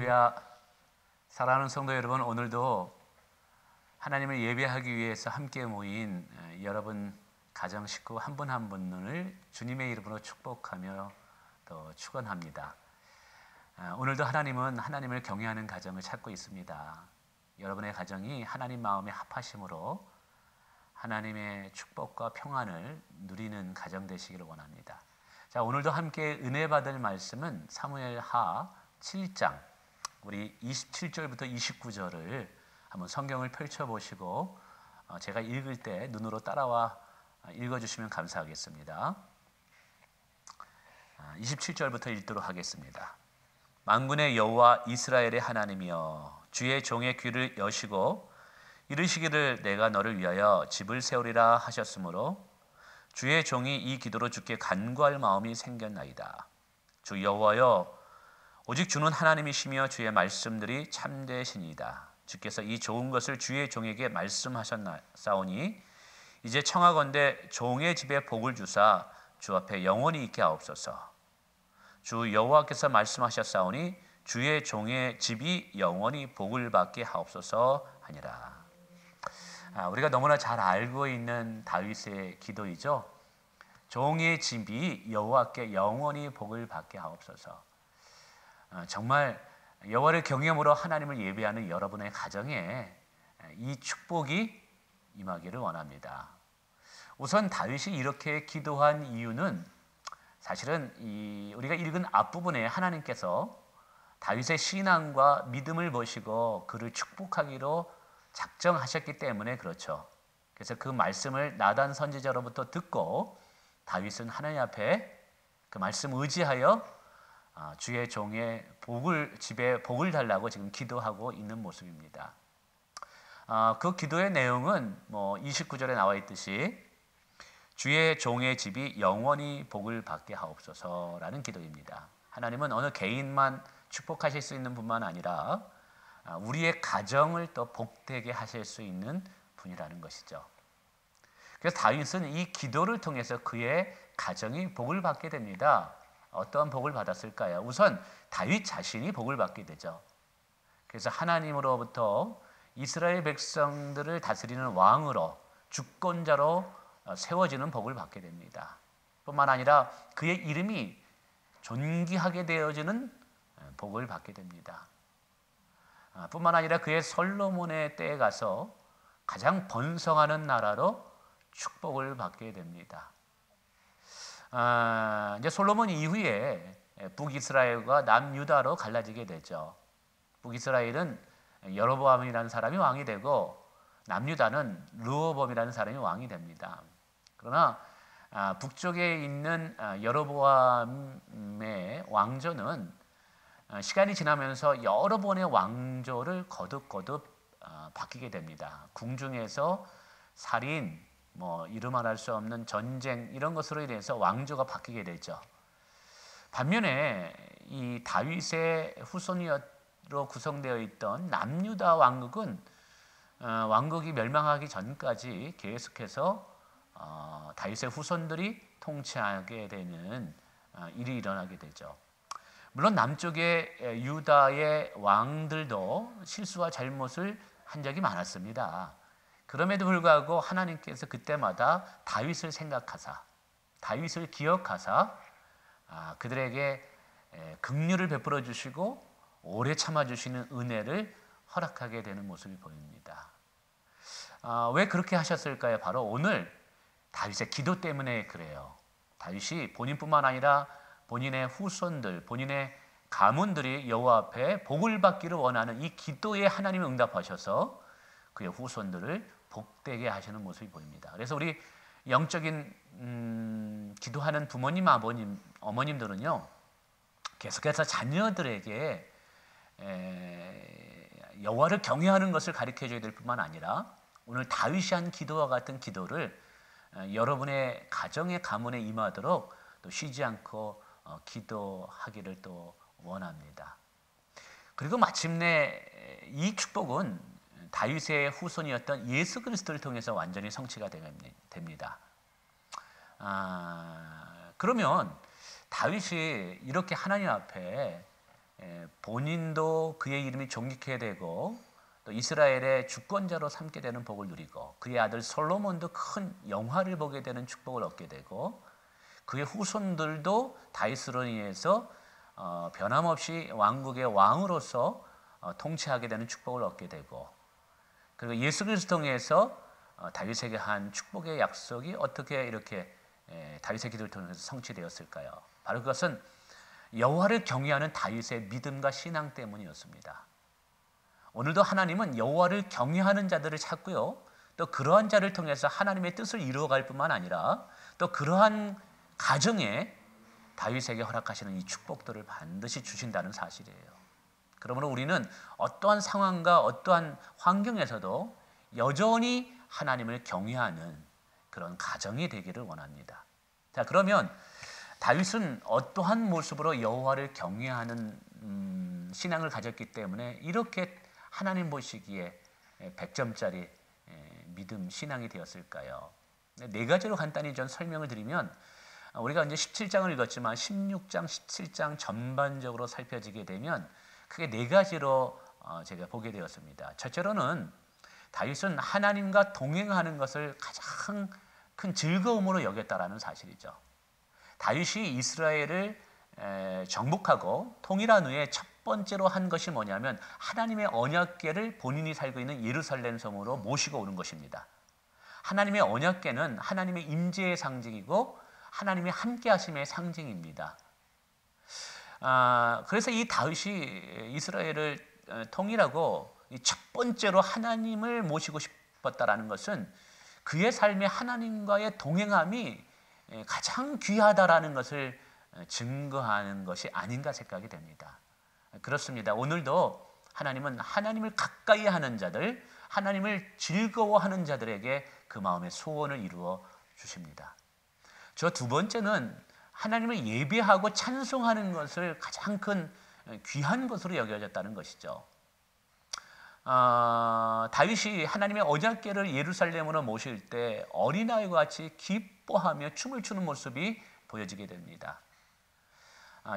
할렐루야. 사랑하는 성도 여러분, 오늘도 하나님을 예배하기 위해서 함께 모인 여러분 가정 식구 한 분 한 분을 주님의 이름으로 축복하며 또 축원합니다. 오늘도 하나님은 하나님을 경외하는 가정을 찾고 있습니다. 여러분의 가정이 하나님 마음에 합하심으로 하나님의 축복과 평안을 누리는 가정 되시기를 원합니다. 자, 오늘도 함께 은혜 받을 말씀은 사무엘하 7장 우리 27절부터 29절을 한번 성경을 펼쳐보시고 제가 읽을 때 눈으로 따라와 읽어주시면 감사하겠습니다. 27절부터 읽도록 하겠습니다. 만군의 여호와 이스라엘의 하나님이여, 주의 종의 귀를 여시고 이르시기를 내가 너를 위하여 집을 세우리라 하셨으므로 주의 종이 이 기도로 주께 간구할 마음이 생겼나이다. 주 여호와여, 오직 주는 하나님이시며 주의 말씀들이 참되시니이다. 주께서 이 좋은 것을 주의 종에게 말씀하셨사오니 이제 청하건대 종의 집에 복을 주사 주 앞에 영원히 있게 하옵소서. 주 여호와께서 말씀하셨사오니 주의 종의 집이 영원히 복을 받게 하옵소서 하니라. 우리가 너무나 잘 알고 있는 다윗의 기도이죠. 종의 집이 여호와께 영원히 복을 받게 하옵소서. 정말 여호와를 경외함으로 하나님을 예배하는 여러분의 가정에 이 축복이 임하기를 원합니다. 우선 다윗이 이렇게 기도한 이유는 사실은 우리가 읽은 앞부분에 하나님께서 다윗의 신앙과 믿음을 보시고 그를 축복하기로 작정하셨기 때문에 그렇죠. 그래서 그 말씀을 나단 선지자로부터 듣고 다윗은 하나님 앞에 그 말씀 의지하여 주의 종의 집에 복을 달라고 지금 기도하고 있는 모습입니다. 그 기도의 내용은 29절에 나와 있듯이 주의 종의 집이 영원히 복을 받게 하옵소서라는 기도입니다. 하나님은 어느 개인만 축복하실 수 있는 분만 아니라 우리의 가정을 또 복되게 하실 수 있는 분이라는 것이죠. 그래서 다윗은 이 기도를 통해서 그의 가정이 복을 받게 됩니다. 어떠한 복을 받았을까요? 우선 다윗 자신이 복을 받게 되죠. 그래서 하나님으로부터 이스라엘 백성들을 다스리는 왕으로, 주권자로 세워지는 복을 받게 됩니다. 뿐만 아니라 그의 이름이 존귀하게 되어지는 복을 받게 됩니다. 뿐만 아니라 그의 솔로몬의 때에 가서 가장 번성하는 나라로 축복을 받게 됩니다. 이제 솔로몬 이후에 북이스라엘과 남유다로 갈라지게 되죠. 북이스라엘은 여로보암이라는 사람이 왕이 되고 남유다는 르호보암이라는 사람이 왕이 됩니다. 그러나 북쪽에 있는 여로보암의 왕조는 시간이 지나면서 여러 번의 왕조를 거듭거듭 바뀌게 됩니다. 궁중에서 살인, 이름 알 수 없는 전쟁 이런 것으로 인해서 왕조가 바뀌게 되죠. 반면에 이 다윗의 후손으로 구성되어 있던 남유다 왕국은 왕국이 멸망하기 전까지 계속해서 다윗의 후손들이 통치하게 되는 일이 일어나게 되죠. 물론 남쪽의 유다의 왕들도 실수와 잘못을 한 적이 많았습니다. 그럼에도 불구하고 하나님께서 그때마다 다윗을 생각하사, 다윗을 기억하사 그들에게 긍휼을 베풀어 주시고 오래 참아 주시는 은혜를 허락하게 되는 모습이 보입니다. 왜 그렇게 하셨을까요? 바로 오늘 다윗의 기도 때문에 그래요. 다윗이 본인뿐만 아니라 본인의 후손들, 본인의 가문들이 여호와 앞에 복을 받기를 원하는 이 기도에 하나님이 응답하셔서 그의 후손들을 복되게 하시는 모습이 보입니다. 그래서 우리 영적인 기도하는 부모님, 아버님, 어머님들은요, 계속해서 자녀들에게 여호와를 경외하는 것을 가르쳐줘야 될 뿐만 아니라 오늘 다윗이 한 기도와 같은 기도를 여러분의 가정의 가문에 임하도록 또 쉬지 않고 기도하기를 또 원합니다. 그리고 마침내 이 축복은 다윗의 후손이었던 예수 그리스도를 통해서 완전히 성취가 됩니다. 그러면 다윗이 이렇게 하나님 앞에 본인도 그의 이름이 존귀케 되고 또 이스라엘의 주권자로 삼게 되는 복을 누리고 그의 아들 솔로몬도 큰 영화를 보게 되는 축복을 얻게 되고 그의 후손들도 다윗으로 인해서 변함없이 왕국의 왕으로서 통치하게 되는 축복을 얻게 되고 그리고 예수 그리스도 통해서 다윗에게 한 축복의 약속이 어떻게 이렇게 다윗의 기도를 통해서 성취되었을까요? 바로 그것은 여호와를 경외하는 다윗의 믿음과 신앙 때문이었습니다. 오늘도 하나님은 여호와를 경외하는 자들을 찾고요. 또 그러한 자를 통해서 하나님의 뜻을 이루어갈 뿐만 아니라 또 그러한 가정에 다윗에게 허락하시는 이 축복들을 반드시 주신다는 사실이에요. 그러므로 우리는 어떠한 상황과 어떠한 환경에서도 여전히 하나님을 경외하는 그런 가정이 되기를 원합니다. 자, 그러면 다윗은 어떠한 모습으로 여호와를 경외하는 신앙을 가졌기 때문에 이렇게 하나님 보시기에 100점짜리 믿음 신앙이 되었을까요? 네 가지로 간단히 좀 설명을 드리면 우리가 이제 17장을 읽었지만 16장, 17장 전반적으로 살펴지게 되면 크게 네 가지로 제가 보게 되었습니다. 첫째로는 다윗은 하나님과 동행하는 것을 가장 큰 즐거움으로 여겼다라는 사실이죠. 다윗이 이스라엘을 정복하고 통일한 후에 첫 번째로 한 것이 뭐냐면 하나님의 언약궤를 본인이 살고 있는 예루살렘 성으로 모시고 오는 것입니다. 하나님의 언약궤는 하나님의 임재의 상징이고 하나님의 함께 하심의 상징입니다. 그래서 이 다윗이 이스라엘을 통일하고 첫 번째로 하나님을 모시고 싶었다라는 것은 그의 삶에 하나님과의 동행함이 가장 귀하다라는 것을 증거하는 것이 아닌가 생각이 됩니다. 그렇습니다. 오늘도 하나님은 하나님을 가까이 하는 자들, 하나님을 즐거워하는 자들에게 그 마음의 소원을 이루어 주십니다. 저 두 번째는 하나님을 예배하고 찬송하는 것을 가장 큰 귀한 것으로 여겨졌다는 것이죠. 다윗이 하나님의 언약궤를 예루살렘으로 모실 때 어린아이와 같이 기뻐하며 춤을 추는 모습이 보여지게 됩니다.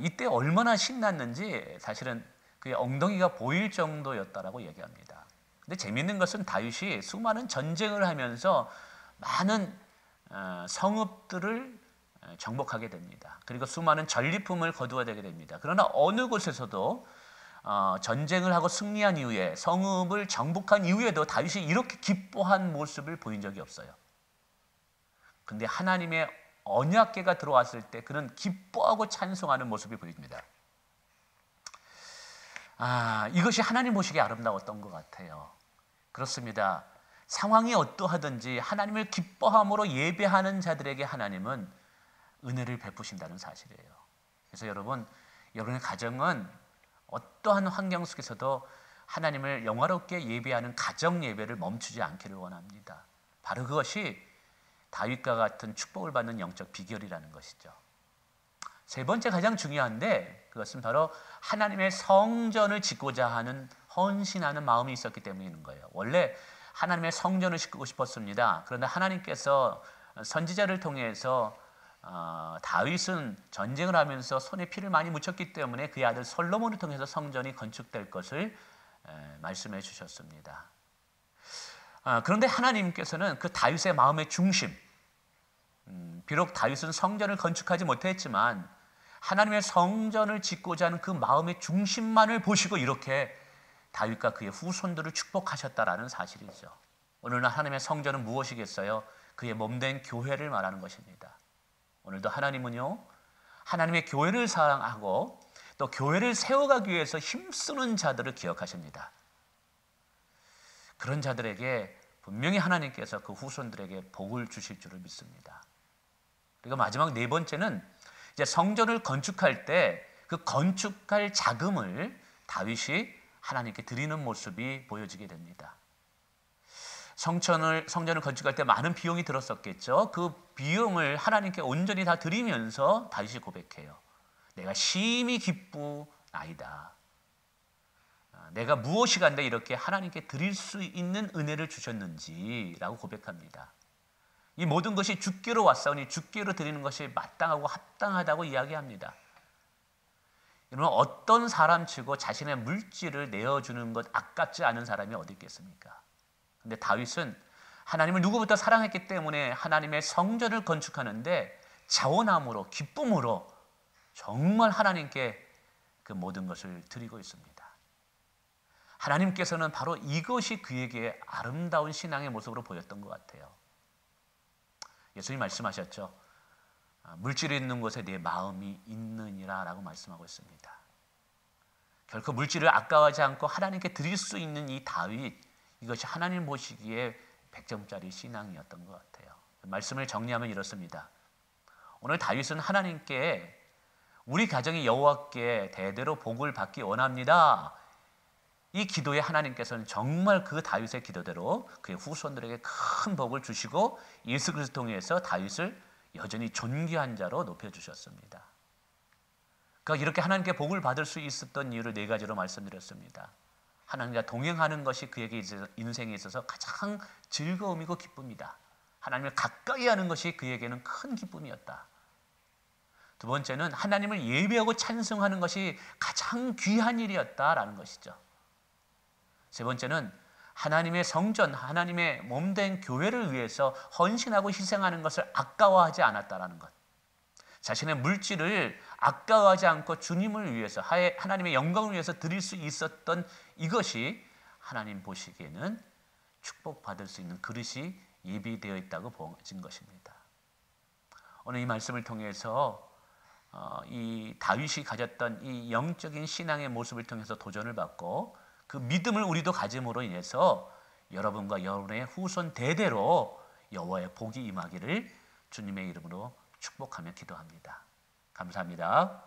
이때 얼마나 신났는지 사실은 그의 엉덩이가 보일 정도였다라고 얘기합니다. 근데 재미있는 것은 다윗이 수많은 전쟁을 하면서 많은 성읍들을 정복하게 됩니다. 그리고 수많은 전리품을 거두어내게 됩니다. 그러나 어느 곳에서도 전쟁을 하고 승리한 이후에 성읍을 정복한 이후에도 다윗이 이렇게 기뻐한 모습을 보인 적이 없어요. 근데 하나님의 언약궤가 들어왔을 때 그는 기뻐하고 찬송하는 모습이 보입니다. 이것이 하나님 보시기에 아름다웠던 것 같아요. 그렇습니다. 상황이 어떠하든지 하나님을 기뻐함으로 예배하는 자들에게 하나님은 은혜를 베푸신다는 사실이에요. 그래서 여러분의 가정은 어떠한 환경 속에서도 하나님을 영화롭게 예배하는 가정 예배를 멈추지 않기를 원합니다. 바로 그것이 다윗과 같은 축복을 받는 영적 비결이라는 것이죠. 세 번째 가장 중요한데 그것은 바로 하나님의 성전을 짓고자 하는 헌신하는 마음이 있었기 때문인 거예요. 원래 하나님의 성전을 짓고 싶었습니다. 그런데 하나님께서 선지자를 통해서 다윗은 전쟁을 하면서 손에 피를 많이 묻혔기 때문에 그의 아들 솔로몬을 통해서 성전이 건축될 것을 말씀해 주셨습니다. 그런데 하나님께서는 그 다윗의 마음의 중심, 비록 다윗은 성전을 건축하지 못했지만 하나님의 성전을 짓고자 하는 그 마음의 중심만을 보시고 이렇게 다윗과 그의 후손들을 축복하셨다라는 사실이죠. 오늘날 하나님의 성전은 무엇이겠어요? 그의 몸된 교회를 말하는 것입니다. 오늘도 하나님은요, 하나님의 교회를 사랑하고 또 교회를 세워가기 위해서 힘쓰는 자들을 기억하십니다. 그런 자들에게 분명히 하나님께서 그 후손들에게 복을 주실 줄을 믿습니다. 그리고 마지막 네 번째는 이제 성전을 건축할 때 그 건축할 자금을 다윗이 하나님께 드리는 모습이 보여지게 됩니다. 성전을 건축할 때 많은 비용이 들었었겠죠. 그 비용을 하나님께 온전히 다 드리면서 다윗이 고백해요. 내가 심히 기쁘나이다. 내가 무엇이 간데 이렇게 하나님께 드릴 수 있는 은혜를 주셨는지라고 고백합니다. 이 모든 것이 주께로 왔사오니 주께로 드리는 것이 마땅하고 합당하다고 이야기합니다. 여러분, 어떤 사람치고 자신의 물질을 내어주는 것 아깝지 않은 사람이 어디 있겠습니까? 근데 다윗은 하나님을 누구부터 사랑했기 때문에 하나님의 성전을 건축하는데 자원함으로, 기쁨으로 정말 하나님께 그 모든 것을 드리고 있습니다. 하나님께서는 바로 이것이 그에게 아름다운 신앙의 모습으로 보였던 것 같아요. 예수님 말씀하셨죠. 물질이 있는 곳에 내 마음이 있느니라 라고 말씀하고 있습니다. 결코 물질을 아까워하지 않고 하나님께 드릴 수 있는 이 다윗, 이것이 하나님 보시기에 100점짜리 신앙이었던 것 같아요. 말씀을 정리하면 이렇습니다. 오늘 다윗은 하나님께 우리 가정이 여호와께 대대로 복을 받기 원합니다. 이 기도에 하나님께서는 정말 그 다윗의 기도대로 그의 후손들에게 큰 복을 주시고 예수 그리스도를 통해서 다윗을 여전히 존귀한 자로 높여주셨습니다. 그러니까 이렇게 하나님께 복을 받을 수 있었던 이유를 4가지로 말씀드렸습니다. 하나님과 동행하는 것이 그에게 인생에 있어서 가장 즐거움이고 기쁨이다. 하나님을 가까이 하는 것이 그에게는 큰 기쁨이었다. 두 번째는 하나님을 예배하고 찬송하는 것이 가장 귀한 일이었다라는 것이죠. 세 번째는 하나님의 성전, 하나님의 몸된 교회를 위해서 헌신하고 희생하는 것을 아까워하지 않았다라는 것. 자신의 물질을 아까워하지 않고 주님을 위해서, 하나님의 영광을 위해서 드릴 수 있었던 이것이 하나님 보시기에는 축복받을 수 있는 그릇이 예비되어 있다고 보여진 것입니다. 오늘 이 말씀을 통해서 이 다윗이 가졌던 이 영적인 신앙의 모습을 통해서 도전을 받고 그 믿음을 우리도 가짐으로 인해서 여러분과 여러분의 후손 대대로 여호와의 복이 임하기를 주님의 이름으로 축복하며 기도합니다. 감사합니다.